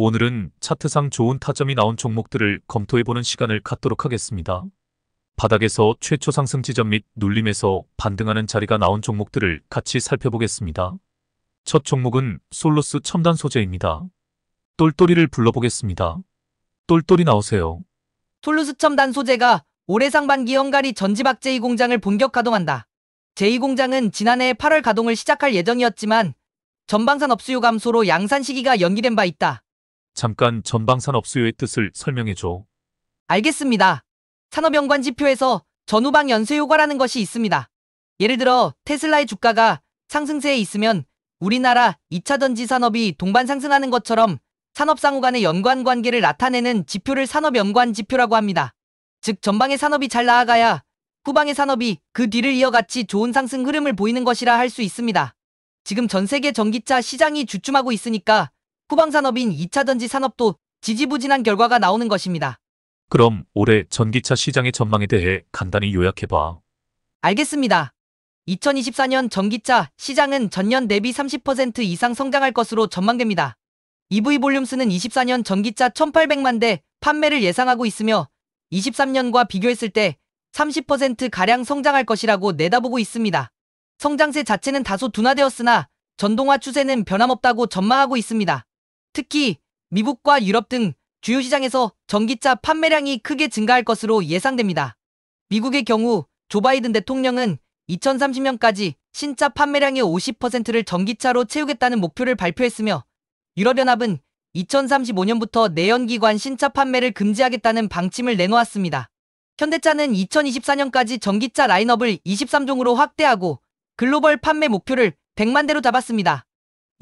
오늘은 차트상 좋은 타점이 나온 종목들을 검토해보는 시간을 갖도록 하겠습니다. 바닥에서 최초 상승 지점 및 눌림에서 반등하는 자리가 나온 종목들을 같이 살펴보겠습니다. 첫 종목은 솔루스 첨단 소재입니다. 똘똘이를 불러보겠습니다. 똘똘이 나오세요. 솔루스 첨단 소재가 올해 상반기 헝가리 전지박 제2공장을 본격 가동한다. 제2공장은 지난해 8월 가동을 시작할 예정이었지만 전방산업 수요 감소로 양산 시기가 연기된 바 있다. 잠깐 전방산업 수요의 뜻을 설명해줘. 알겠습니다. 산업연관 지표에서 전후방 연쇄 효과라는 것이 있습니다. 예를 들어 테슬라의 주가가 상승세에 있으면 우리나라 2차 전지 산업이 동반 상승하는 것처럼 산업상호 간의 연관관계를 나타내는 지표를 산업연관 지표라고 합니다. 즉 전방의 산업이 잘 나아가야 후방의 산업이 그 뒤를 이어 같이 좋은 상승 흐름을 보이는 것이라 할 수 있습니다. 지금 전 세계 전기차 시장이 주춤하고 있으니까 후방 산업인 2차 전지 산업도 지지부진한 결과가 나오는 것입니다. 그럼 올해 전기차 시장의 전망에 대해 간단히 요약해봐. 알겠습니다. 2024년 전기차 시장은 전년 대비 30% 이상 성장할 것으로 전망됩니다. EV 볼륨수는 24년 전기차 1,800만 대 판매를 예상하고 있으며 23년과 비교했을 때 30%가량 성장할 것이라고 내다보고 있습니다. 성장세 자체는 다소 둔화되었으나 전동화 추세는 변함없다고 전망하고 있습니다. 특히 미국과 유럽 등 주요 시장에서 전기차 판매량이 크게 증가할 것으로 예상됩니다. 미국의 경우 조 바이든 대통령은 2030년까지 신차 판매량의 50%를 전기차로 채우겠다는 목표를 발표했으며 유럽연합은 2035년부터 내연기관 신차 판매를 금지하겠다는 방침을 내놓았습니다. 현대차는 2024년까지 전기차 라인업을 23종으로 확대하고 글로벌 판매 목표를 100만 대로 잡았습니다.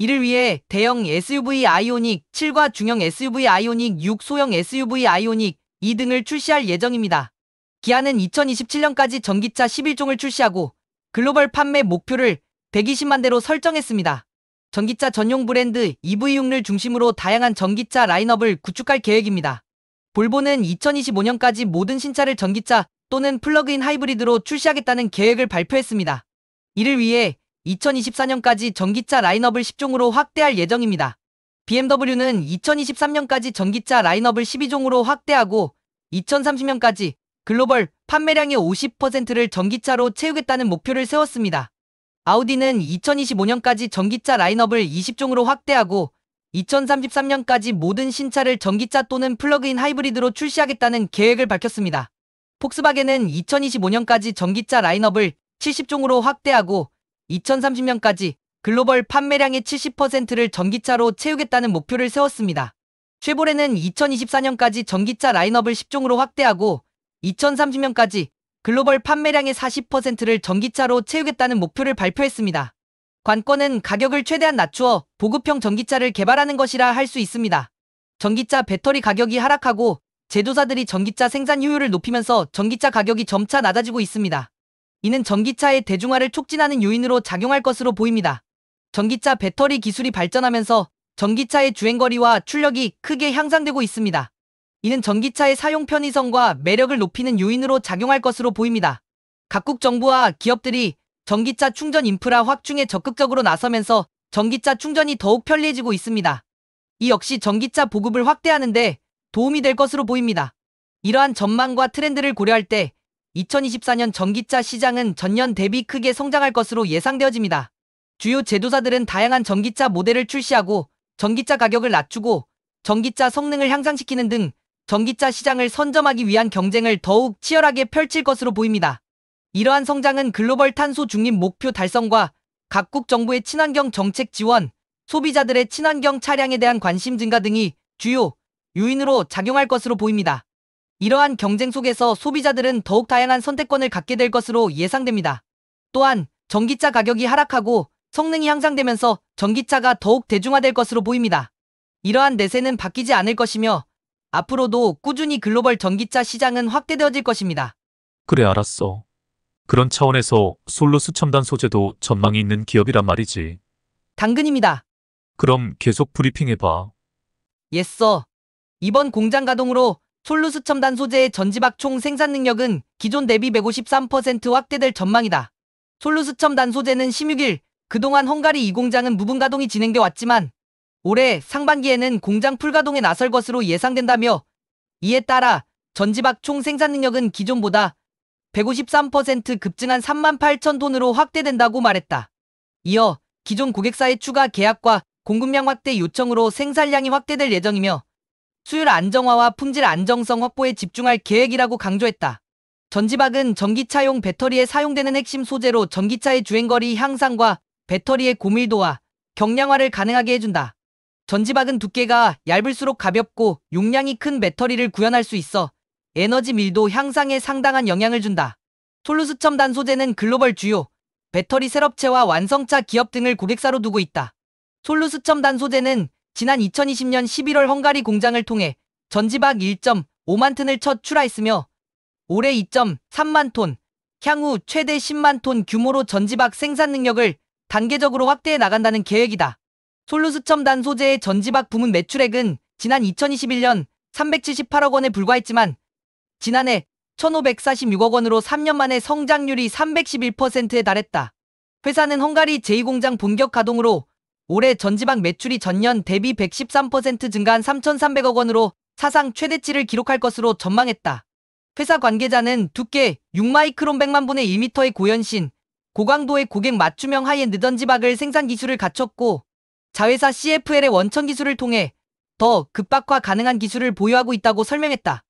이를 위해 대형 SUV 아이오닉 7과 중형 SUV 아이오닉 6, 소형 SUV 아이오닉 2 등을 출시할 예정입니다. 기아는 2027년까지 전기차 11종을 출시하고 글로벌 판매 목표를 120만 대로 설정했습니다. 전기차 전용 브랜드 EV6를 중심으로 다양한 전기차 라인업을 구축할 계획입니다. 볼보는 2025년까지 모든 신차를 전기차 또는 플러그인 하이브리드로 출시하겠다는 계획을 발표했습니다. 이를 위해 2024년까지 전기차 라인업을 10종으로 확대할 예정입니다. BMW는 2023년까지 전기차 라인업을 12종으로 확대하고 2030년까지 글로벌 판매량의 50%를 전기차로 채우겠다는 목표를 세웠습니다. 아우디는 2025년까지 전기차 라인업을 20종으로 확대하고 2033년까지 모든 신차를 전기차 또는 플러그인 하이브리드로 출시하겠다는 계획을 밝혔습니다. 폭스바겐은 2025년까지 전기차 라인업을 70종으로 확대하고 2030년까지 글로벌 판매량의 70%를 전기차로 채우겠다는 목표를 세웠습니다. 쉐보레는 2024년까지 전기차 라인업을 10종으로 확대하고 2030년까지 글로벌 판매량의 40%를 전기차로 채우겠다는 목표를 발표했습니다. 관건은 가격을 최대한 낮추어 보급형 전기차를 개발하는 것이라 할 수 있습니다. 전기차 배터리 가격이 하락하고 제조사들이 전기차 생산 효율을 높이면서 전기차 가격이 점차 낮아지고 있습니다. 이는 전기차의 대중화를 촉진하는 요인으로 작용할 것으로 보입니다. 전기차 배터리 기술이 발전하면서 전기차의 주행거리와 출력이 크게 향상되고 있습니다. 이는 전기차의 사용 편의성과 매력을 높이는 요인으로 작용할 것으로 보입니다. 각국 정부와 기업들이 전기차 충전 인프라 확충에 적극적으로 나서면서 전기차 충전이 더욱 편리해지고 있습니다. 이 역시 전기차 보급을 확대하는 데 도움이 될 것으로 보입니다. 이러한 전망과 트렌드를 고려할 때 2024년 전기차 시장은 전년 대비 크게 성장할 것으로 예상되어집니다. 주요 제조사들은 다양한 전기차 모델을 출시하고 전기차 가격을 낮추고 전기차 성능을 향상시키는 등 전기차 시장을 선점하기 위한 경쟁을 더욱 치열하게 펼칠 것으로 보입니다. 이러한 성장은 글로벌 탄소 중립 목표 달성과 각국 정부의 친환경 정책 지원, 소비자들의 친환경 차량에 대한 관심 증가 등이 주요 요인으로 작용할 것으로 보입니다. 이러한 경쟁 속에서 소비자들은 더욱 다양한 선택권을 갖게 될 것으로 예상됩니다. 또한 전기차 가격이 하락하고 성능이 향상되면서 전기차가 더욱 대중화될 것으로 보입니다. 이러한 대세는 바뀌지 않을 것이며 앞으로도 꾸준히 글로벌 전기차 시장은 확대되어질 것입니다. 그래, 알았어. 그런 차원에서 솔루스 첨단 소재도 전망이 있는 기업이란 말이지. 당근입니다. 그럼 계속 브리핑해봐. 예서. 이번 공장 가동으로 솔루스 첨단 소재의 전지박 총 생산 능력은 기존 대비 153% 확대될 전망이다. 솔루스 첨단 소재는 16일 그동안 헝가리 2공장은 무분 가동이 진행돼 왔지만 올해 상반기에는 공장 풀가동에 나설 것으로 예상된다며 이에 따라 전지박 총 생산 능력은 기존보다 153% 급증한 3만 8천 톤으로 확대된다고 말했다. 이어 기존 고객사의 추가 계약과 공급량 확대 요청으로 생산량이 확대될 예정이며 수율 안정화와 품질 안정성 확보에 집중할 계획이라고 강조했다. 전지박은 전기차용 배터리에 사용되는 핵심 소재로 전기차의 주행거리 향상과 배터리의 고밀도화, 경량화를 가능하게 해준다. 전지박은 두께가 얇을수록 가볍고 용량이 큰 배터리를 구현할 수 있어 에너지 밀도 향상에 상당한 영향을 준다. 솔루스 첨단 소재는 글로벌 주요 배터리 셀업체와 완성차 기업 등을 고객사로 두고 있다. 솔루스 첨단 소재는 지난 2020년 11월 헝가리 공장을 통해 전지박 1.5만 톤을 첫 출하했으며 올해 2.3만 톤, 향후 최대 10만 톤 규모로 전지박 생산 능력을 단계적으로 확대해 나간다는 계획이다. 솔루스 첨단 소재의 전지박 부문 매출액은 지난 2021년 378억 원에 불과했지만 지난해 1,546억 원으로 3년 만에 성장률이 311%에 달했다. 회사는 헝가리 제2공장 본격 가동으로 올해 전지박 매출이 전년 대비 113% 증가한 3,300억 원으로 사상 최대치를 기록할 것으로 전망했다. 회사 관계자는 두께 6마이크론 100만 분의 1m의 고연신, 고강도의 고객 맞춤형 하이엔드 전지박을 생산 기술을 갖췄고 자회사 CFL의 원천 기술을 통해 더 극박화 가능한 기술을 보유하고 있다고 설명했다.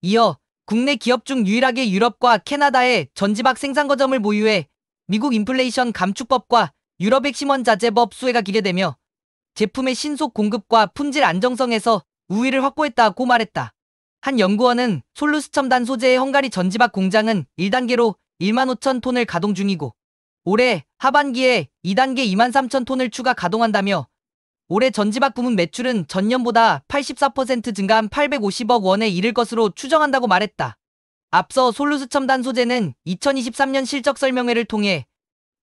이어 국내 기업 중 유일하게 유럽과 캐나다에 전지박 생산 거점을 보유해 미국 인플레이션 감축법과 유럽 핵심 원자재법 수혜가 기대되며 제품의 신속 공급과 품질 안정성에서 우위를 확보했다고 말했다. 한 연구원은 솔루스 첨단 소재의 헝가리 전지박 공장은 1단계로 1만 5천 톤을 가동 중이고 올해 하반기에 2단계 2만 3천 톤을 추가 가동한다며 올해 전지박 부문 매출은 전년보다 84% 증가한 850억 원에 이를 것으로 추정한다고 말했다. 앞서 솔루스 첨단 소재는 2023년 실적 설명회를 통해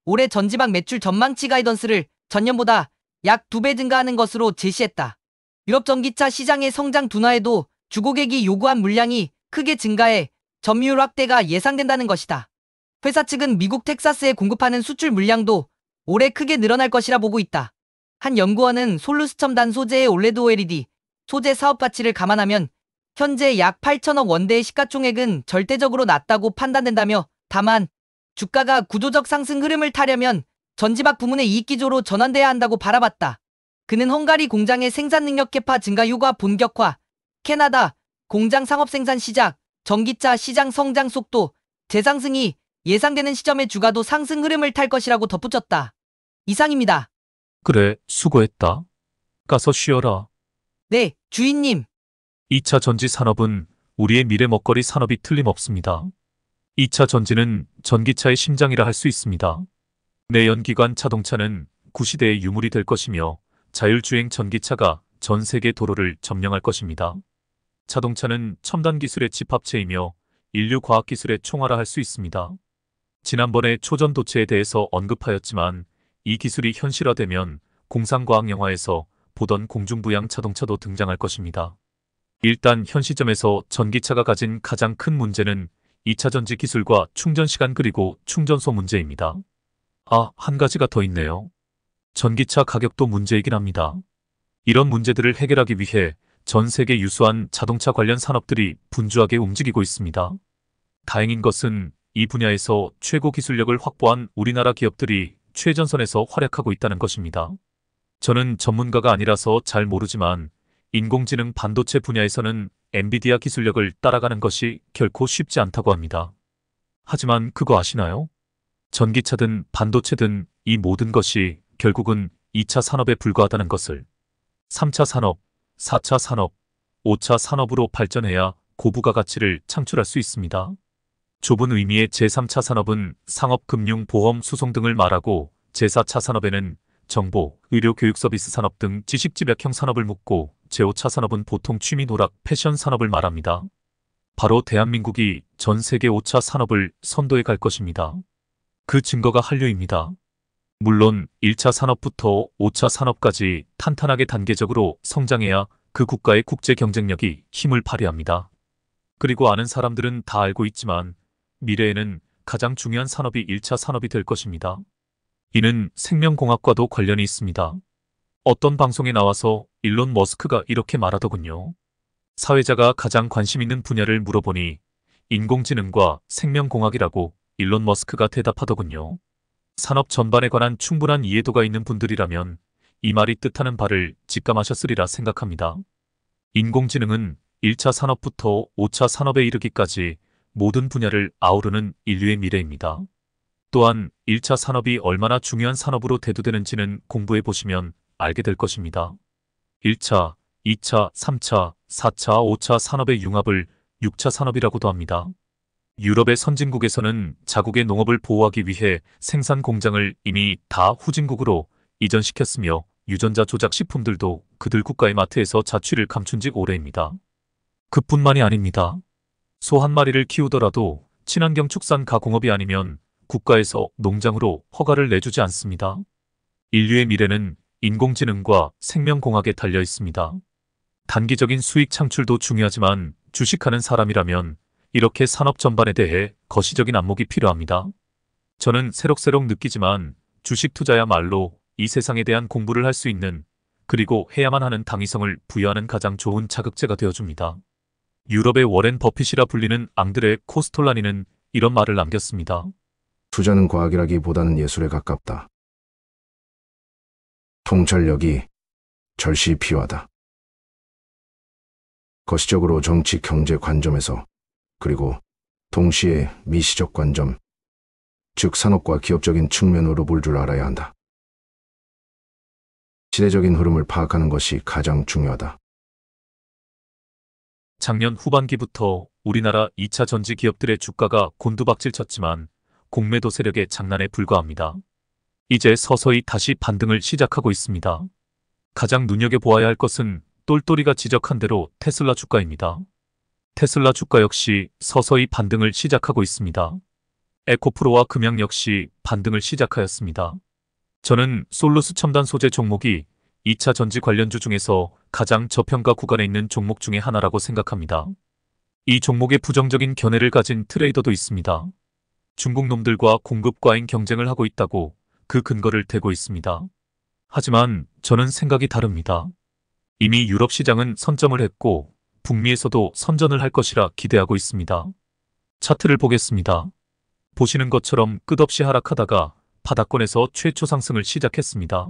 올해 전지박 매출 전망치 가이던스를 전년보다 약 2배 증가하는 것으로 제시했다. 유럽 전기차 시장의 성장 둔화에도 주고객이 요구한 물량이 크게 증가해 점유율 확대가 예상된다는 것이다. 회사 측은 미국 텍사스에 공급하는 수출 물량도 올해 크게 늘어날 것이라 보고 있다. 한 연구원은 솔루스 첨단 소재의 올레드 OLED 소재 사업 가치를 감안하면 현재 약 8천억 원대의 시가총액은 절대적으로 낮다고 판단된다며 다만 주가가 구조적 상승 흐름을 타려면 전지박 부문의 이익 기조로 전환돼야 한다고 바라봤다. 그는 헝가리 공장의 생산 능력 캐파 증가 효과 본격화, 캐나다 공장 상업 생산 시작, 전기차 시장 성장 속도, 재상승이 예상되는 시점에 주가도 상승 흐름을 탈 것이라고 덧붙였다. 이상입니다. 그래, 수고했다. 가서 쉬어라. 네, 주인님. 2차 전지 산업은 우리의 미래 먹거리 산업이 틀림없습니다. 2차 전지는 전기차의 심장이라 할 수 있습니다. 내연기관 자동차는 구시대의 유물이 될 것이며 자율주행 전기차가 전 세계 도로를 점령할 것입니다. 자동차는 첨단 기술의 집합체이며 인류 과학기술의 총화라 할 수 있습니다. 지난번에 초전도체에 대해서 언급하였지만 이 기술이 현실화되면 공상과학 영화에서 보던 공중부양 자동차도 등장할 것입니다. 일단 현 시점에서 전기차가 가진 가장 큰 문제는 2차 전지 기술과 충전시간 그리고 충전소 문제입니다. 한 가지가 더 있네요. 전기차 가격도 문제이긴 합니다. 이런 문제들을 해결하기 위해 전 세계 유수한 자동차 관련 산업들이 분주하게 움직이고 있습니다. 다행인 것은 이 분야에서 최고 기술력을 확보한 우리나라 기업들이 최전선에서 활약하고 있다는 것입니다. 저는 전문가가 아니라서 잘 모르지만 인공지능 반도체 분야에서는 엔비디아 기술력을 따라가는 것이 결코 쉽지 않다고 합니다. 하지만 그거 아시나요? 전기차든 반도체든 이 모든 것이 결국은 2차 산업에 불과하다는 것을 3차 산업, 4차 산업, 5차 산업으로 발전해야 고부가 가치를 창출할 수 있습니다. 좁은 의미의 제3차 산업은 상업, 금융, 보험, 수송 등을 말하고 제4차 산업에는 정보, 의료, 교육 서비스 산업 등 지식 집약형 산업을 묻고 제5차 산업은 보통 취미, 노락, 패션 산업을 말합니다. 바로 대한민국이 전 세계 5차 산업을 선도해 갈 것입니다. 그 증거가 한류입니다. 물론 1차 산업부터 5차 산업까지 탄탄하게 단계적으로 성장해야 그 국가의 국제 경쟁력이 힘을 발휘합니다. 그리고 아는 사람들은 다 알고 있지만 미래에는 가장 중요한 산업이 1차 산업이 될 것입니다. 이는 생명공학과도 관련이 있습니다. 어떤 방송에 나와서 일론 머스크가 이렇게 말하더군요. 사회자가 가장 관심 있는 분야를 물어보니 인공지능과 생명공학이라고 일론 머스크가 대답하더군요. 산업 전반에 관한 충분한 이해도가 있는 분들이라면 이 말이 뜻하는 바를 직감하셨으리라 생각합니다. 인공지능은 1차 산업부터 5차 산업에 이르기까지 모든 분야를 아우르는 인류의 미래입니다. 또한 1차 산업이 얼마나 중요한 산업으로 대두되는지는 공부해 보시면 알게 될 것입니다. 1차, 2차, 3차, 4차, 5차 산업의 융합을 6차 산업이라고도 합니다. 유럽의 선진국에서는 자국의 농업을 보호하기 위해 생산 공장을 이미 다 후진국으로 이전시켰으며 유전자 조작 식품들도 그들 국가의 마트에서 자취를 감춘 지 오래입니다. 그뿐만이 아닙니다. 소 한 마리를 키우더라도 친환경 축산 가공업이 아니면 국가에서 농장으로 허가를 내주지 않습니다. 인류의 미래는 인공지능과 생명공학에 달려 있습니다. 단기적인 수익 창출도 중요하지만 주식하는 사람이라면 이렇게 산업 전반에 대해 거시적인 안목이 필요합니다. 저는 새록새록 느끼지만 주식 투자야말로 이 세상에 대한 공부를 할 수 있는, 그리고 해야만 하는 당위성을 부여하는 가장 좋은 자극제가 되어줍니다. 유럽의 워렌 버핏이라 불리는 앙드레 코스톨라니는 이런 말을 남겼습니다. 투자는 과학이라기보다는 예술에 가깝다. 통찰력이 절시 필요하다. 거시적으로 정치, 경제 관점에서, 그리고 동시에 미시적 관점, 즉 산업과 기업적인 측면으로 볼 줄 알아야 한다. 시대적인 흐름을 파악하는 것이 가장 중요하다. 작년 후반기부터 우리나라 2차 전지 기업들의 주가가 곤두박질 쳤지만 공매도 세력의 장난에 불과합니다. 이제 서서히 다시 반등을 시작하고 있습니다. 가장 눈여겨보아야 할 것은 똘똘이가 지적한 대로 테슬라 주가입니다. 테슬라 주가 역시 서서히 반등을 시작하고 있습니다. 에코프로와 금양 역시 반등을 시작하였습니다. 저는 솔루스 첨단 소재 종목이 2차 전지 관련주 중에서 가장 저평가 구간에 있는 종목 중에 하나라고 생각합니다. 이 종목에 부정적인 견해를 가진 트레이더도 있습니다. 중국 놈들과 공급 과잉 경쟁을 하고 있다고 그 근거를 대고 있습니다. 하지만 저는 생각이 다릅니다. 이미 유럽 시장은 선점을 했고 북미에서도 선전을 할 것이라 기대하고 있습니다. 차트를 보겠습니다. 보시는 것처럼 끝없이 하락하다가 바닥권에서 최초 상승을 시작했습니다.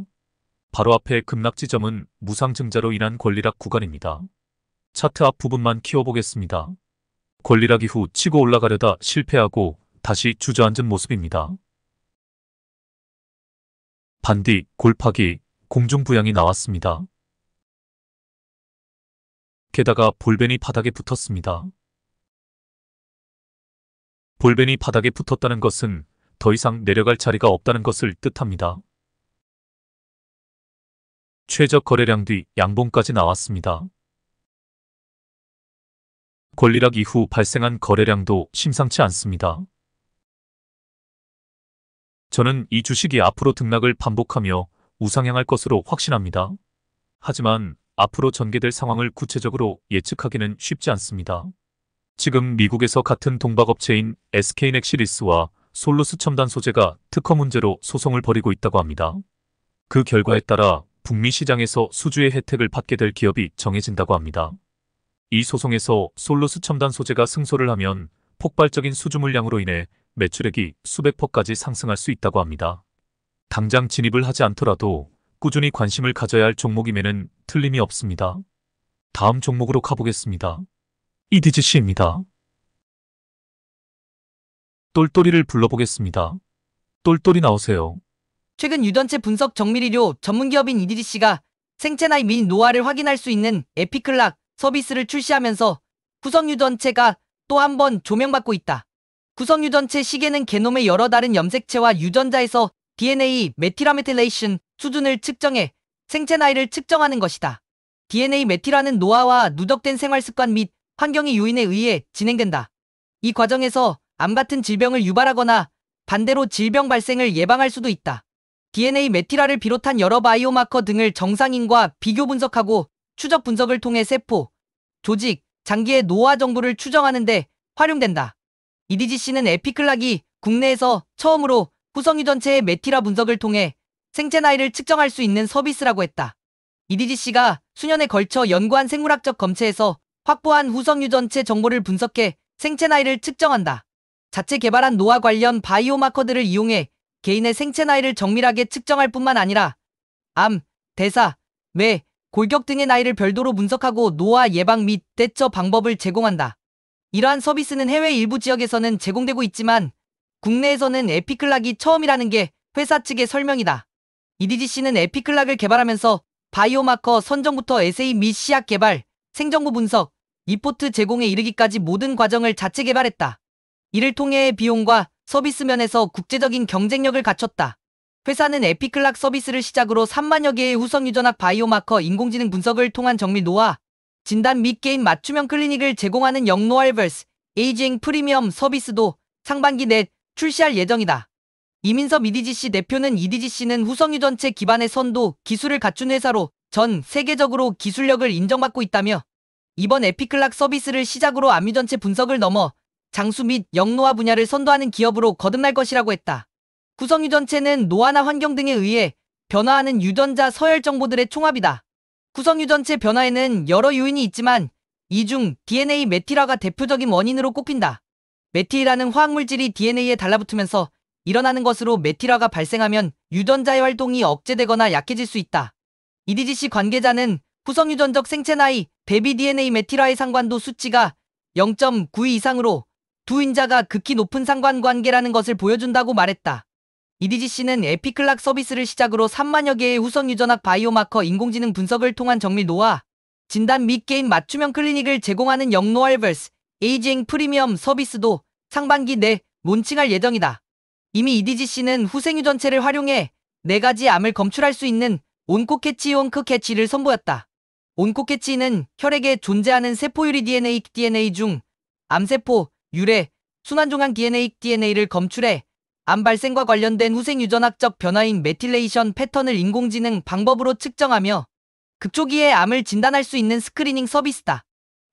바로 앞에 급락 지점은 무상증자로 인한 권리락 구간입니다. 차트 앞 부분만 키워보겠습니다. 권리락 이후 치고 올라가려다 실패하고 다시 주저앉은 모습입니다. 반디, 골파기, 공중부양이 나왔습니다. 게다가 볼벤이 바닥에 붙었습니다. 볼벤이 바닥에 붙었다는 것은 더 이상 내려갈 자리가 없다는 것을 뜻합니다. 최저 거래량 뒤 양봉까지 나왔습니다. 권리락 이후 발생한 거래량도 심상치 않습니다. 저는 이 주식이 앞으로 등락을 반복하며 우상향할 것으로 확신합니다. 하지만 앞으로 전개될 상황을 구체적으로 예측하기는 쉽지 않습니다. 지금 미국에서 같은 동박업체인 SK넥시리스와 솔루스 첨단 소재가 특허 문제로 소송을 벌이고 있다고 합니다. 그 결과에 따라 북미 시장에서 수주의 혜택을 받게 될 기업이 정해진다고 합니다. 이 소송에서 솔루스 첨단 소재가 승소를 하면 폭발적인 수주 물량으로 인해 매출액이 수백 %까지 상승할 수 있다고 합니다. 당장 진입을 하지 않더라도 꾸준히 관심을 가져야 할 종목임에는 틀림이 없습니다. 다음 종목으로 가보겠습니다. EDGC입니다. 똘똘이를 불러보겠습니다. 똘똘이 나오세요. 최근 유전체 분석 정밀의료 전문기업인 EDGC가 생체 나이 및 노화를 확인할 수 있는 에피클락 서비스를 출시하면서 구성유전체가 또 한 번 조명받고 있다. 구성유전체 시계는 게놈의 여러 다른 염색체와 유전자에서 DNA 메틸아메틸레이션 수준을 측정해 생체 나이를 측정하는 것이다. DNA 메틸화는 노화와 누적된 생활습관 및 환경의 요인에 의해 진행된다. 이 과정에서 암 같은 질병을 유발하거나 반대로 질병 발생을 예방할 수도 있다. DNA 메틸화를 비롯한 여러 바이오마커 등을 정상인과 비교 분석하고 추적 분석을 통해 세포, 조직, 장기의 노화 정도를 추정하는 데 활용된다. EDGC는 에피클락이 국내에서 처음으로 구성유전체의 메틸화 분석을 통해 생체 나이를 측정할 수 있는 서비스라고 했다. EDGC가 수년에 걸쳐 연구한 생물학적 검체에서 확보한 후성 유전체 정보를 분석해 생체 나이를 측정한다. 자체 개발한 노화 관련 바이오마커들을 이용해 개인의 생체 나이를 정밀하게 측정할 뿐만 아니라 암, 대사, 뇌, 골격 등의 나이를 별도로 분석하고 노화 예방 및 대처 방법을 제공한다. 이러한 서비스는 해외 일부 지역에서는 제공되고 있지만 국내에서는 에피클락이 처음이라는 게 회사 측의 설명이다. EDGC는 에피클락을 개발하면서 바이오마커 선정부터 에세이 및 시약 개발, 생정보 분석, 리포트 제공에 이르기까지 모든 과정을 자체 개발했다. 이를 통해 비용과 서비스 면에서 국제적인 경쟁력을 갖췄다. 회사는 에피클락 서비스를 시작으로 3만여 개의 후성 유전학 바이오마커 인공지능 분석을 통한 정밀 노화, 진단 및 게임 맞춤형 클리닉을 제공하는 영노알버스 에이징 프리미엄 서비스도 상반기 내 출시할 예정이다. 이민섭 EDGC 대표는 EDGC는 후성 유전체 기반의 선도 기술을 갖춘 회사로 전 세계적으로 기술력을 인정받고 있다며 이번 에피클락 서비스를 시작으로 암 유전체 분석을 넘어 장수 및 영노화 분야를 선도하는 기업으로 거듭날 것이라고 했다. 후성 유전체는 노화나 환경 등에 의해 변화하는 유전자 서열 정보들의 총합이다. 후성 유전체 변화에는 여러 요인이 있지만 이 중 DNA 메틸화가 대표적인 원인으로 꼽힌다. 메틸이라는 화학물질이 DNA에 달라붙으면서 일어나는 것으로 메틸화가 발생하면 유전자의 활동이 억제되거나 약해질 수 있다. EDGC 관계자는 후성 유전적 생체 나이 대비 DNA 메틸화의 상관도 수치가 0.92 이상으로 두 인자가 극히 높은 상관관계라는 것을 보여준다고 말했다. EDGC는 에피클락 서비스를 시작으로 3만여 개의 후성 유전학 바이오마커 인공지능 분석을 통한 정밀 노화, 진단 및 게임 맞춤형 클리닉을 제공하는 영노알버스 에이징 프리미엄 서비스도 상반기 내 론칭할 예정이다. 이미 EDGC는 후생 유전체를 활용해 4가지 암을 검출할 수 있는 온코캐치 선보였다. 온코캐치는 혈액에 존재하는 세포유리 DNA 중 암세포, 유래, 순환종양 DNA를 검출해 암 발생과 관련된 후생 유전학적 변화인 메틸레이션 패턴을 인공지능 방법으로 측정하며 극초기에 암을 진단할 수 있는 스크리닝 서비스다.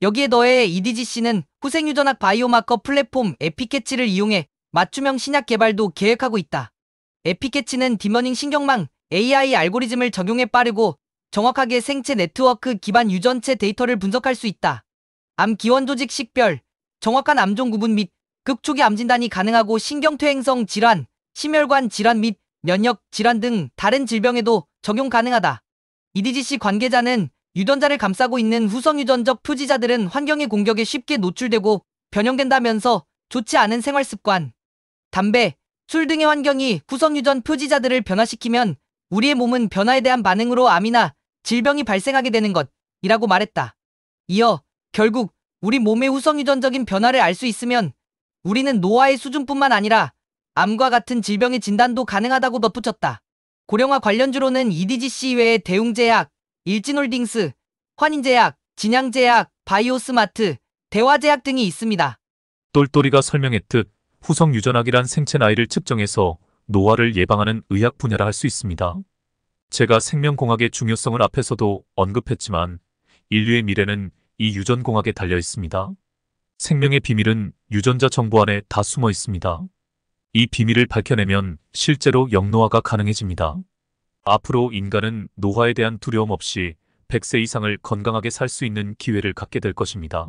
여기에 더해 EDGC는 후생 유전학 바이오마커 플랫폼 에피캐치를 이용해 맞춤형 신약 개발도 계획하고 있다. 에피캐치는 딥러닝 신경망 AI 알고리즘을 적용해 빠르고 정확하게 생체 네트워크 기반 유전체 데이터를 분석할 수 있다. 암 기원 조직 식별, 정확한 암종 구분 및 극초기 암 진단이 가능하고 신경퇴행성 질환, 심혈관 질환 및 면역 질환 등 다른 질병에도 적용 가능하다. EDGC 관계자는 유전자를 감싸고 있는 후성 유전적 표지자들은 환경의 공격에 쉽게 노출되고 변형된다면서 좋지 않은 생활 습관, 담배, 술 등의 환경이 후성 유전 표지자들을 변화시키면 우리의 몸은 변화에 대한 반응으로 암이나 질병이 발생하게 되는 것이라고 말했다. 이어 결국 우리 몸의 후성 유전적인 변화를 알 수 있으면 우리는 노화의 수준뿐만 아니라 암과 같은 질병의 진단도 가능하다고 덧붙였다. 고령화 관련주로는 EDGC 외에 대웅제약, 일진홀딩스, 환인제약, 진양제약, 바이오스마트, 대화제약 등이 있습니다. 똘똘이가 설명했듯 후성 유전학이란 생체 나이를 측정해서 노화를 예방하는 의학 분야라 할 수 있습니다. 제가 생명공학의 중요성을 앞에서도 언급했지만 인류의 미래는 이 유전공학에 달려 있습니다. 생명의 비밀은 유전자 정보 안에 다 숨어 있습니다. 이 비밀을 밝혀내면 실제로 영노화가 가능해집니다. 앞으로 인간은 노화에 대한 두려움 없이 100세 이상을 건강하게 살 수 있는 기회를 갖게 될 것입니다.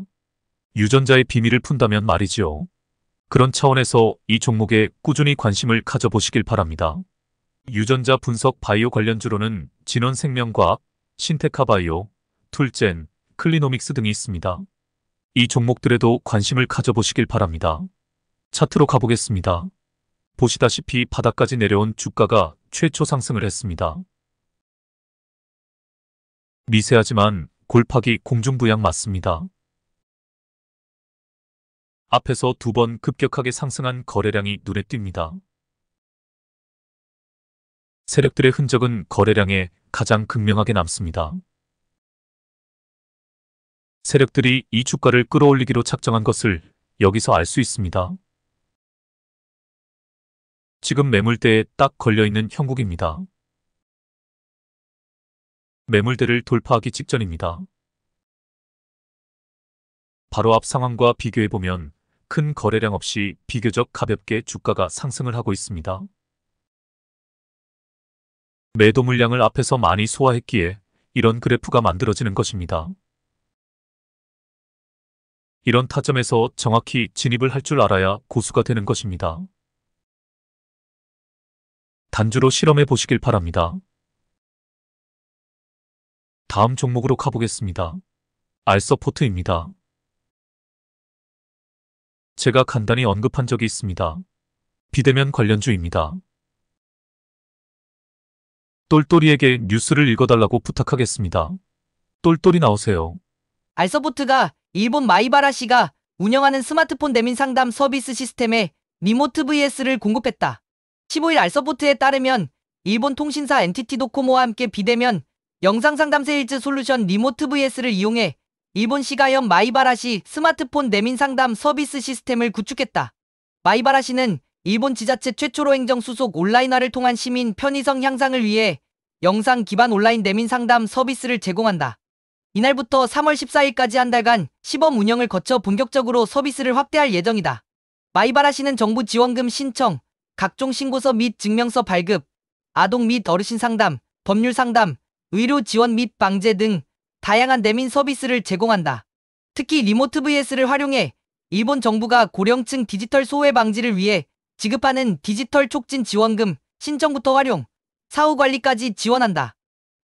유전자의 비밀을 푼다면 말이지요. 그런 차원에서 이 종목에 꾸준히 관심을 가져보시길 바랍니다. 유전자 분석 바이오 관련주로는 진원생명과학, 신테카바이오, 툴젠, 클리노믹스 등이 있습니다. 이 종목들에도 관심을 가져보시길 바랍니다. 차트로 가보겠습니다. 보시다시피 바닥까지 내려온 주가가 최초 상승을 했습니다. 미세하지만 골파기 공중부양 맞습니다. 앞에서 2번 급격하게 상승한 거래량이 눈에 띕니다. 세력들의 흔적은 거래량에 가장 극명하게 남습니다. 세력들이 이 주가를 끌어올리기로 작정한 것을 여기서 알 수 있습니다. 지금 매물대에 딱 걸려있는 형국입니다. 매물대를 돌파하기 직전입니다. 바로 앞 상황과 비교해보면 큰 거래량 없이 비교적 가볍게 주가가 상승을 하고 있습니다. 매도 물량을 앞에서 많이 소화했기에 이런 그래프가 만들어지는 것입니다. 이런 타점에서 정확히 진입을 할 줄 알아야 고수가 되는 것입니다. 단주로 실험해 보시길 바랍니다. 다음 종목으로 가보겠습니다. 알서포트입니다. 제가 간단히 언급한 적이 있습니다. 비대면 관련주입니다. 똘똘이에게 뉴스를 읽어달라고 부탁하겠습니다. 똘똘이 나오세요. 알서포트가 일본 마이바라시가 운영하는 스마트폰 대민 상담 서비스 시스템에 리모트 VS를 공급했다. 15일 알서포트에 따르면 일본 통신사 NTT 도코모와 함께 비대면 영상상담 세일즈 솔루션 리모트 VS를 이용해 일본 시가현 마이바라시 스마트폰 내민 상담 서비스 시스템을 구축했다. 마이바라시는 일본 지자체 최초로 행정 수속 온라인화를 통한 시민 편의성 향상을 위해 영상 기반 온라인 내민 상담 서비스를 제공한다. 이날부터 3월 14일까지 한 달간 시범 운영을 거쳐 본격적으로 서비스를 확대할 예정이다. 마이바라시는 정부 지원금 신청, 각종 신고서 및 증명서 발급, 아동 및 어르신 상담, 법률 상담, 의료 지원 및 방제 등 다양한 내민 서비스를 제공한다. 특히 리모트 VS를 활용해 일본 정부가 고령층 디지털 소외 방지를 위해 지급하는 디지털 촉진 지원금 신청부터 활용, 사후 관리까지 지원한다.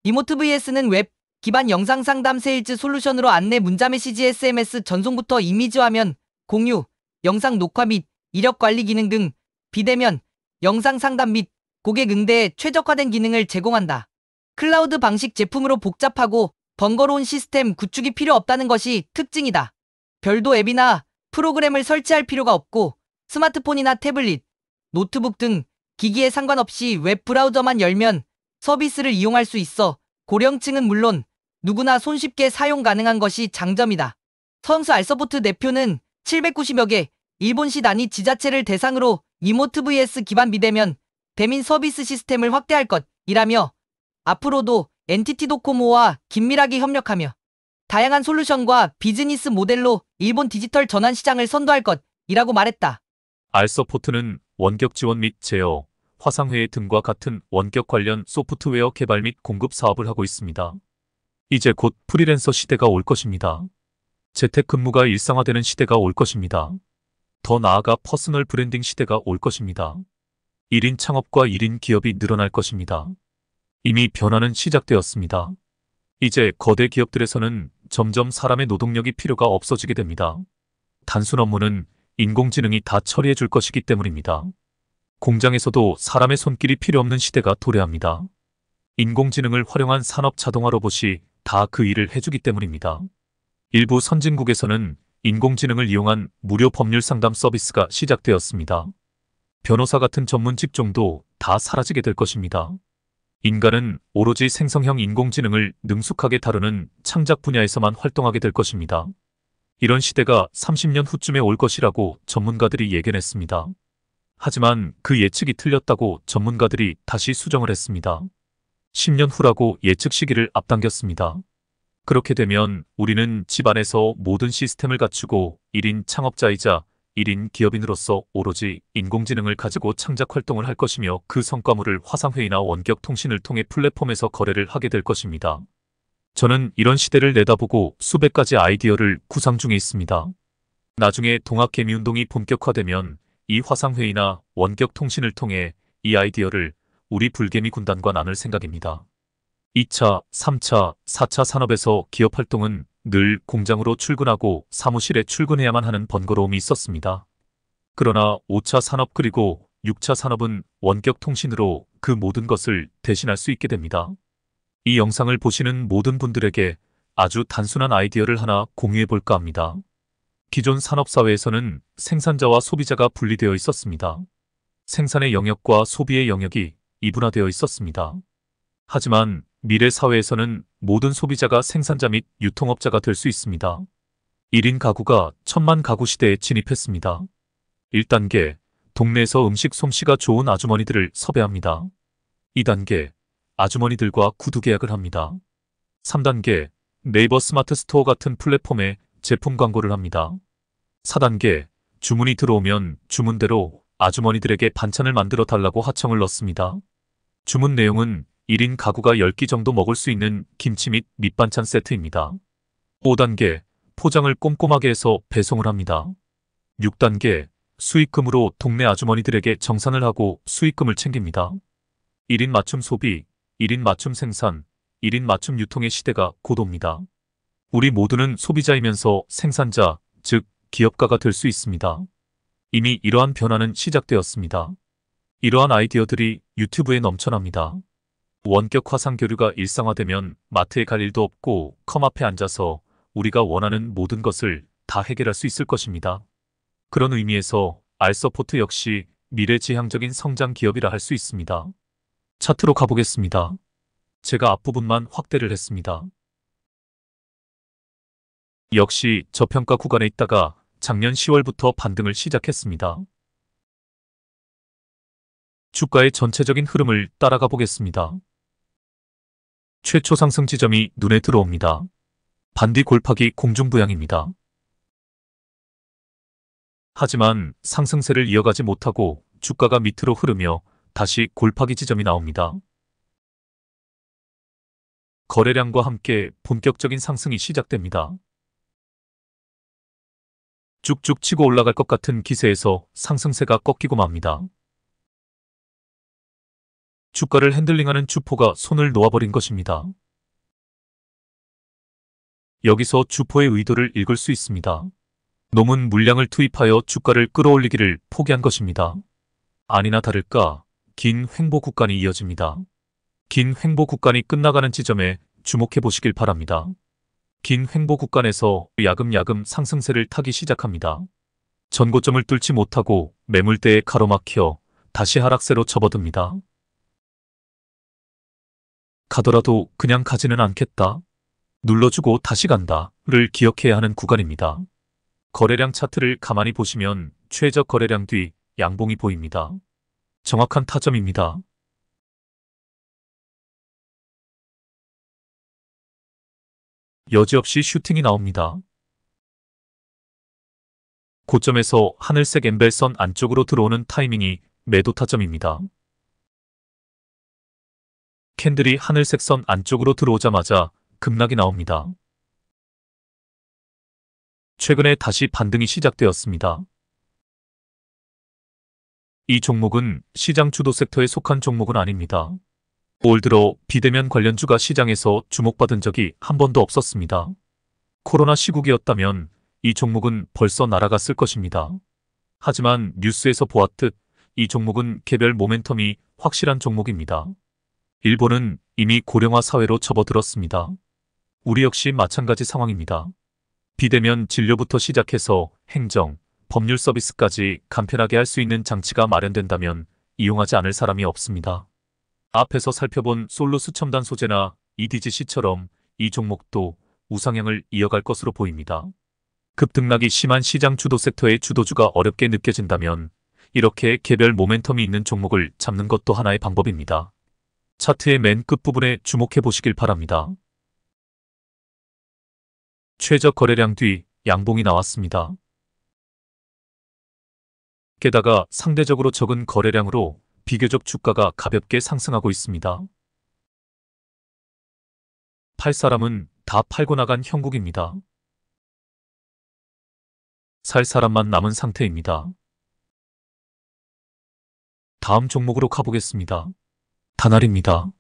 리모트 VS는 웹 기반 영상 상담 세일즈 솔루션으로 안내 문자 메시지 SMS 전송부터 이미지 화면 공유, 영상 녹화 및 이력 관리 기능 등 비대면 영상 상담 및 고객 응대에 최적화된 기능을 제공한다. 클라우드 방식 제품으로 복잡하고 번거로운 시스템 구축이 필요 없다는 것이 특징이다. 별도 앱이나 프로그램을 설치할 필요가 없고 스마트폰이나 태블릿, 노트북 등 기기에 상관없이 웹 브라우저만 열면 서비스를 이용할 수 있어 고령층은 물론 누구나 손쉽게 사용 가능한 것이 장점이다. 서영수 알서포트 대표는 790여 개 일본시 단위 지자체를 대상으로 리모트 VS 기반 비대면 대민 서비스 시스템을 확대할 것이라며 앞으로도 NTT 도코모와 긴밀하게 협력하며 다양한 솔루션과 비즈니스 모델로 일본 디지털 전환 시장을 선도할 것이라고 말했다. 알서포트는 원격 지원 및 제어, 화상회의 등과 같은 원격 관련 소프트웨어 개발 및 공급 사업을 하고 있습니다. 이제 곧 프리랜서 시대가 올 것입니다. 재택근무가 일상화되는 시대가 올 것입니다. 더 나아가 퍼스널 브랜딩 시대가 올 것입니다. 1인 창업과 1인 기업이 늘어날 것입니다. 이미 변화는 시작되었습니다. 이제 거대 기업들에서는 점점 사람의 노동력이 필요가 없어지게 됩니다. 단순 업무는 인공지능이 다 처리해 줄 것이기 때문입니다. 공장에서도 사람의 손길이 필요 없는 시대가 도래합니다. 인공지능을 활용한 산업 자동화 로봇이 다 그 일을 해주기 때문입니다. 일부 선진국에서는 인공지능을 이용한 무료 법률 상담 서비스가 시작되었습니다. 변호사 같은 전문 직종도 다 사라지게 될 것입니다. 인간은 오로지 생성형 인공지능을 능숙하게 다루는 창작 분야에서만 활동하게 될 것입니다. 이런 시대가 30년 후쯤에 올 것이라고 전문가들이 예견했습니다. 하지만 그 예측이 틀렸다고 전문가들이 다시 수정을 했습니다. 10년 후라고 예측 시기를 앞당겼습니다. 그렇게 되면 우리는 집안에서 모든 시스템을 갖추고 1인 창업자이자 1인 기업인으로서 오로지 인공지능을 가지고 창작 활동을 할 것이며 그 성과물을 화상회의나 원격 통신을 통해 플랫폼에서 거래를 하게 될 것입니다. 저는 이런 시대를 내다보고 수백 가지 아이디어를 구상 중에 있습니다. 나중에 동학개미운동이 본격화되면 이 화상회의나 원격 통신을 통해 이 아이디어를 우리 불개미 군단과 나눌 생각입니다. 2차, 3차, 4차 산업에서 기업 활동은 늘 공장으로 출근하고 사무실에 출근해야만 하는 번거로움이 있었습니다. 그러나 5차 산업 그리고 6차 산업은 원격 통신으로 그 모든 것을 대신할 수 있게 됩니다. 이 영상을 보시는 모든 분들에게 아주 단순한 아이디어를 하나 공유해 볼까 합니다. 기존 산업사회에서는 생산자와 소비자가 분리되어 있었습니다. 생산의 영역과 소비의 영역이 이분화되어 있었습니다. 하지만 미래 사회에서는 모든 소비자가 생산자 및 유통업자가 될 수 있습니다. 1인 가구가 1000만 가구 시대에 진입했습니다. 1단계, 동네에서 음식 솜씨가 좋은 아주머니들을 섭외합니다. 2단계, 아주머니들과 구두 계약을 합니다. 3단계, 네이버 스마트 스토어 같은 플랫폼에 제품 광고를 합니다. 4단계, 주문이 들어오면 주문대로 아주머니들에게 반찬을 만들어 달라고 하청을 넣습니다. 주문 내용은 1인 가구가 10끼 정도 먹을 수 있는 김치 및 밑반찬 세트입니다. 5단계, 포장을 꼼꼼하게 해서 배송을 합니다. 6단계, 수익금으로 동네 아주머니들에게 정산을 하고 수익금을 챙깁니다. 1인 맞춤 소비, 1인 맞춤 생산, 1인 맞춤 유통의 시대가 곧 옵니다. 우리 모두는 소비자이면서 생산자, 즉 기업가가 될 수 있습니다. 이미 이러한 변화는 시작되었습니다. 이러한 아이디어들이 유튜브에 넘쳐납니다. 원격 화상 교류가 일상화되면 마트에 갈 일도 없고 컴 앞에 앉아서 우리가 원하는 모든 것을 다 해결할 수 있을 것입니다. 그런 의미에서 알서포트 역시 미래지향적인 성장 기업이라 할 수 있습니다. 차트로 가보겠습니다. 제가 앞부분만 확대를 했습니다. 역시 저평가 구간에 있다가 작년 10월부터 반등을 시작했습니다. 주가의 전체적인 흐름을 따라가 보겠습니다. 최초 상승 지점이 눈에 들어옵니다. 반뒤 골파기 공중부양입니다. 하지만 상승세를 이어가지 못하고 주가가 밑으로 흐르며 다시 골파기 지점이 나옵니다. 거래량과 함께 본격적인 상승이 시작됩니다. 쭉쭉 치고 올라갈 것 같은 기세에서 상승세가 꺾이고 맙니다. 주가를 핸들링하는 주포가 손을 놓아버린 것입니다. 여기서 주포의 의도를 읽을 수 있습니다. 놈은 물량을 투입하여 주가를 끌어올리기를 포기한 것입니다. 아니나 다를까 긴 횡보 구간이 이어집니다. 긴 횡보 구간이 끝나가는 지점에 주목해 보시길 바랍니다. 긴 횡보 구간에서 야금야금 상승세를 타기 시작합니다. 전고점을 뚫지 못하고 매물대에 가로막혀 다시 하락세로 접어듭니다. 가더라도 그냥 가지는 않겠다. 눌러주고 다시 간다를 기억해야 하는 구간입니다. 거래량 차트를 가만히 보시면 최저 거래량 뒤 양봉이 보입니다. 정확한 타점입니다. 여지없이 슈팅이 나옵니다. 고점에서 하늘색 엠벨선 안쪽으로 들어오는 타이밍이 매도 타점입니다. 캔들이 하늘색 선 안쪽으로 들어오자마자 급락이 나옵니다. 최근에 다시 반등이 시작되었습니다. 이 종목은 시장 주도 섹터에 속한 종목은 아닙니다. 올 들어 비대면 관련주가 시장에서 주목받은 적이 한 번도 없었습니다. 코로나 시국이었다면 이 종목은 벌써 날아갔을 것입니다. 하지만 뉴스에서 보았듯 이 종목은 개별 모멘텀이 확실한 종목입니다. 일본은 이미 고령화 사회로 접어들었습니다. 우리 역시 마찬가지 상황입니다. 비대면 진료부터 시작해서 행정, 법률 서비스까지 간편하게 할 수 있는 장치가 마련된다면 이용하지 않을 사람이 없습니다. 앞에서 살펴본 솔루스 첨단 소재나 EDGC처럼 이 종목도 우상향을 이어갈 것으로 보입니다. 급등락이 심한 시장 주도 섹터의 주도주가 어렵게 느껴진다면 이렇게 개별 모멘텀이 있는 종목을 잡는 것도 하나의 방법입니다. 차트의 맨 끝부분에 주목해 보시길 바랍니다. 최저 거래량 뒤 양봉이 나왔습니다. 게다가 상대적으로 적은 거래량으로 비교적 주가가 가볍게 상승하고 있습니다. 팔 사람은 다 팔고 나간 형국입니다. 살 사람만 남은 상태입니다. 다음 종목으로 가보겠습니다. 다날입니다.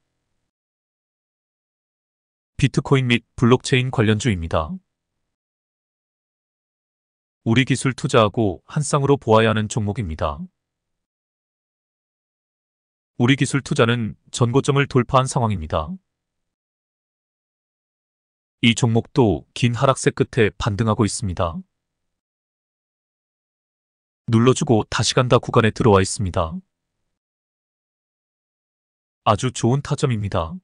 비트코인 및 블록체인 관련주입니다. 우리 기술 투자하고 한 쌍으로 보아야 하는 종목입니다. 우리 기술 투자는 전고점을 돌파한 상황입니다. 이 종목도 긴 하락세 끝에 반등하고 있습니다. 눌러주고 다시 간다 구간에 들어와 있습니다. 아주 좋은 타점입니다.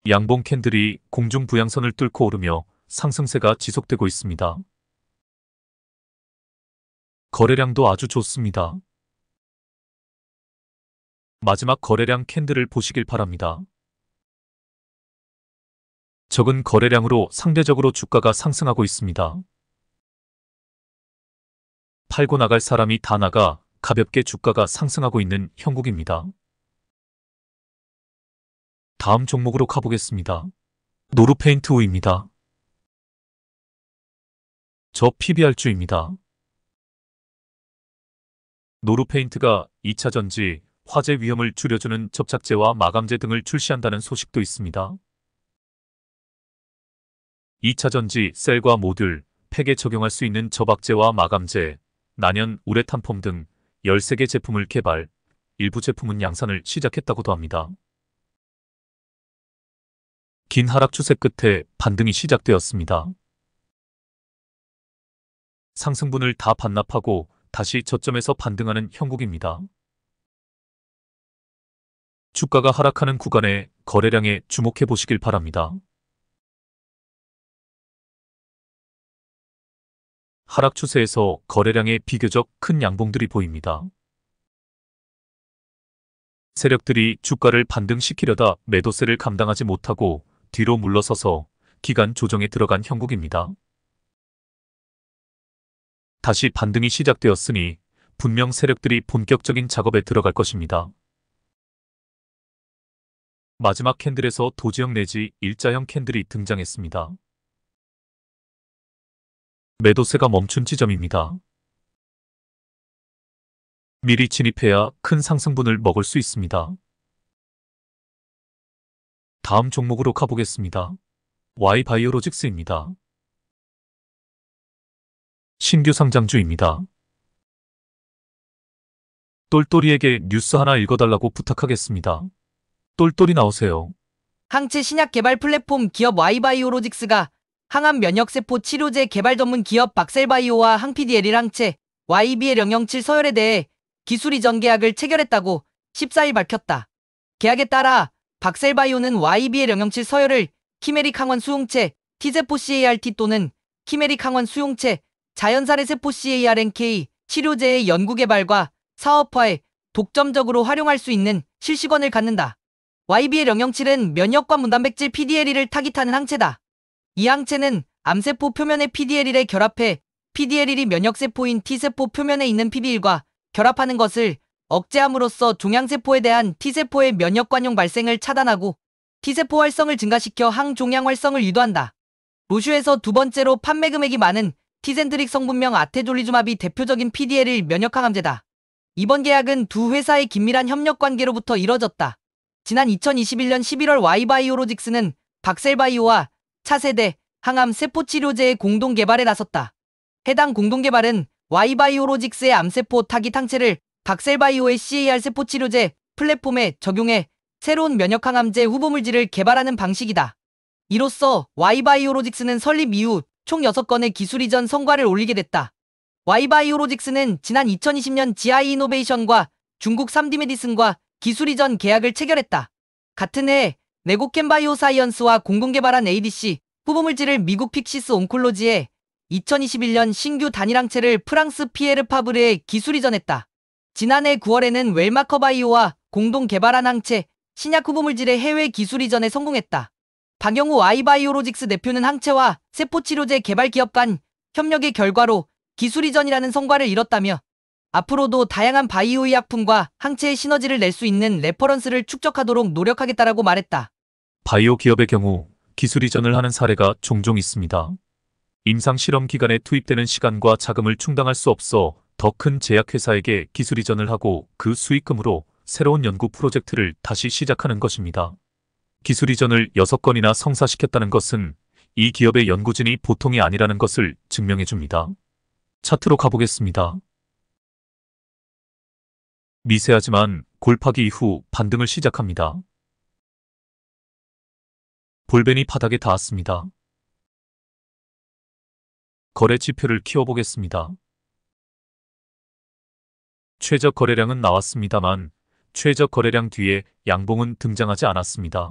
양봉 캔들이 공중 부양선을 뚫고 오르며 상승세가 지속되고 있습니다. 거래량도 아주 좋습니다. 마지막 거래량 캔들을 보시길 바랍니다. 적은 거래량으로 상대적으로 주가가 상승하고 있습니다. 팔고 나갈 사람이 다 나가 가볍게 주가가 상승하고 있는 형국입니다. 다음 종목으로 가보겠습니다. 노루페인트우입니다. 저 PBR주입니다. 노루페인트가 2차 전지, 화재 위험을 줄여주는 접착제와 마감제 등을 출시한다는 소식도 있습니다. 2차 전지, 셀과 모듈, 팩에 적용할 수 있는 접악제와 마감제, 난연, 우레탄폼 등 13개 제품을 개발, 일부 제품은 양산을 시작했다고도 합니다. 긴 하락 추세 끝에 반등이 시작되었습니다. 상승분을 다 반납하고 다시 저점에서 반등하는 형국입니다. 주가가 하락하는 구간에 거래량에 주목해 보시길 바랍니다. 하락 추세에서 거래량에 비교적 큰 양봉들이 보입니다. 세력들이 주가를 반등시키려다 매도세를 감당하지 못하고 뒤로 물러서서 기간 조정에 들어간 형국입니다. 다시 반등이 시작되었으니 분명 세력들이 본격적인 작업에 들어갈 것입니다. 마지막 캔들에서 도지형 내지 일자형 캔들이 등장했습니다. 매도세가 멈춘 지점입니다. 미리 진입해야 큰 상승분을 먹을 수 있습니다. 다음 종목으로 가보겠습니다. Y바이오로직스입니다. 신규 상장주입니다. 똘똘이에게 뉴스 하나 읽어달라고 부탁하겠습니다. 똘똘이 나오세요. 항체 신약 개발 플랫폼 기업 Y바이오로직스가 항암 면역세포 치료제 개발 전문 기업 박셀바이오와 항PDL1 항체 YBL007 서열에 대해 기술 이전 계약을 체결했다고 14일 밝혔다. 계약에 따라 박셀바이오는 YBL007 서열을 키메릭 항원 수용체 T세포 CAR-T 또는 키메릭 항원 수용체 자연살해 세포 CAR-NK 치료제의 연구개발과 사업화에 독점적으로 활용할 수 있는 실시권을 갖는다. YBL007은 면역과 문단백질 PDL1을 타깃하는 항체다. 이 항체는 암세포 표면의 PDL1에 결합해 PDL1이 면역세포인 T세포 표면에 있는 PD1과 결합하는 것을 억제함으로써 종양세포에 대한 T세포의 면역관용 발생을 차단하고 T세포 활성을 증가시켜 항종양 활성을 유도한다. 로슈에서 두 번째로 판매 금액이 많은 티젠드릭 성분명 아테졸리주맙이 대표적인 PDL1 면역항암제다. 이번 계약은 두 회사의 긴밀한 협력 관계로부터 이뤄졌다. 지난 2021년 11월 Y바이오로직스는 박셀바이오와 차세대 항암 세포치료제의 공동 개발에 나섰다. 해당 공동 개발은 Y바이오로직스의 암세포 타깃 항체를 박셀바이오의 CAR 세포치료제 플랫폼에 적용해 새로운 면역항암제 후보물질을 개발하는 방식이다. 이로써 Y바이오로직스는 설립 이후 총 6건의 기술 이전 성과를 올리게 됐다. Y바이오로직스는 지난 2020년 GI 이노베이션과 중국 3D 메디슨과 기술 이전 계약을 체결했다. 같은 해 네고캠 바이오사이언스와 공동 개발한 ADC 후보물질을 미국 픽시스 온콜로지에 2021년 신규 단일항체를 프랑스 피에르 파브르에 기술 이전했다. 지난해 9월에는 웰마커 바이오와 공동 개발한 항체 신약 후보물질의 해외 기술 이전에 성공했다. 박영우 Y바이오로직스 대표는 항체와 세포치료제 개발 기업 간 협력의 결과로 기술 이전이라는 성과를 이뤘다며 앞으로도 다양한 바이오 의약품과 항체의 시너지를 낼 수 있는 레퍼런스를 축적하도록 노력하겠다라고 말했다. 바이오 기업의 경우 기술 이전을 하는 사례가 종종 있습니다. 임상 실험 기간에 투입되는 시간과 자금을 충당할 수 없어 더 큰 제약회사에게 기술 이전을 하고 그 수익금으로 새로운 연구 프로젝트를 다시 시작하는 것입니다. 기술 이전을 6건이나 성사시켰다는 것은 이 기업의 연구진이 보통이 아니라는 것을 증명해 줍니다. 차트로 가보겠습니다. 미세하지만 골파기 이후 반등을 시작합니다. 볼벤이 바닥에 닿았습니다. 거래 지표를 키워보겠습니다. 최저 거래량은 나왔습니다만 최저 거래량 뒤에 양봉은 등장하지 않았습니다.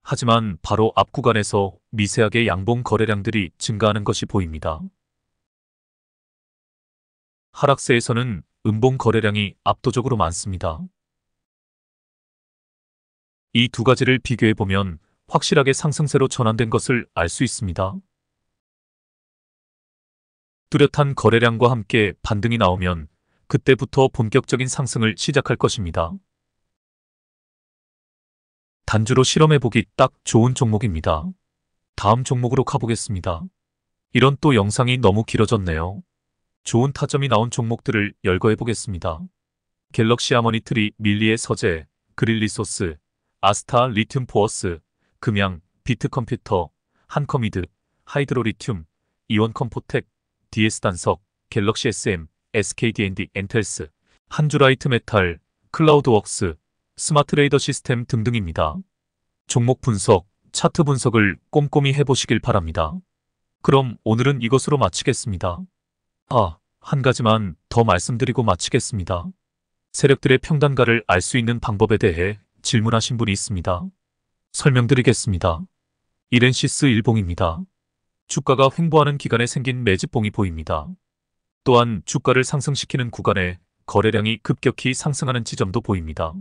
하지만 바로 앞 구간에서 미세하게 양봉 거래량들이 증가하는 것이 보입니다. 하락세에서는 음봉 거래량이 압도적으로 많습니다. 이 두 가지를 비교해보면 확실하게 상승세로 전환된 것을 알 수 있습니다. 뚜렷한 거래량과 함께 반등이 나오면 그때부터 본격적인 상승을 시작할 것입니다. 단주로 실험해보기 딱 좋은 종목입니다. 다음 종목으로 가보겠습니다. 이런 또 영상이 너무 길어졌네요. 좋은 타점이 나온 종목들을 열거해보겠습니다. 갤럭시 하모니트리, 밀리의 서재, 그릴리소스, 아스타 리튬 포어스, 금양, 비트컴퓨터, 한컴이드, 하이드로리튬, 이원컴포텍, DS단석, 갤럭시 SM, SKD&D 엔텔스, 한주라이트 메탈, 클라우드웍스, 스마트레이더 시스템 등등입니다. 종목 분석, 차트 분석을 꼼꼼히 해보시길 바랍니다. 그럼 오늘은 이것으로 마치겠습니다. 한 가지만 더 말씀드리고 마치겠습니다. 세력들의 평단가를 알 수 있는 방법에 대해 질문하신 분이 있습니다. 설명드리겠습니다. 이렌시스 일봉입니다. 주가가 횡보하는 기간에 생긴 매집봉이 보입니다. 또한 주가를 상승시키는 구간에 거래량이 급격히 상승하는 지점도 보입니다.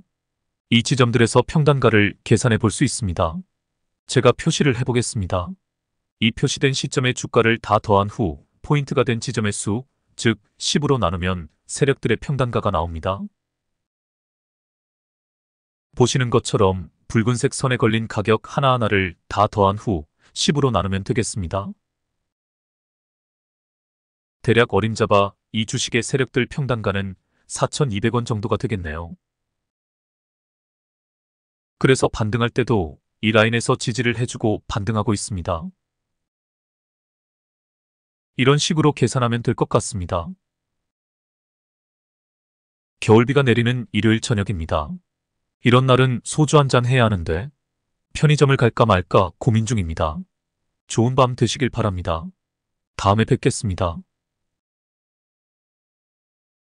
이 지점들에서 평단가를 계산해 볼 수 있습니다. 제가 표시를 해보겠습니다. 이 표시된 시점의 주가를 다 더한 후 포인트가 된 지점의 수, 즉 10으로 나누면 세력들의 평단가가 나옵니다. 보시는 것처럼 붉은색 선에 걸린 가격 하나하나를 다 더한 후 10으로 나누면 되겠습니다. 대략 어림잡아 이 주식의 세력들 평단가는 4,200원 정도가 되겠네요. 그래서 반등할 때도 이 라인에서 지지를 해주고 반등하고 있습니다. 이런 식으로 계산하면 될 것 같습니다. 겨울비가 내리는 일요일 저녁입니다. 이런 날은 소주 한잔 해야 하는데 편의점을 갈까 말까 고민 중입니다. 좋은 밤 되시길 바랍니다. 다음에 뵙겠습니다.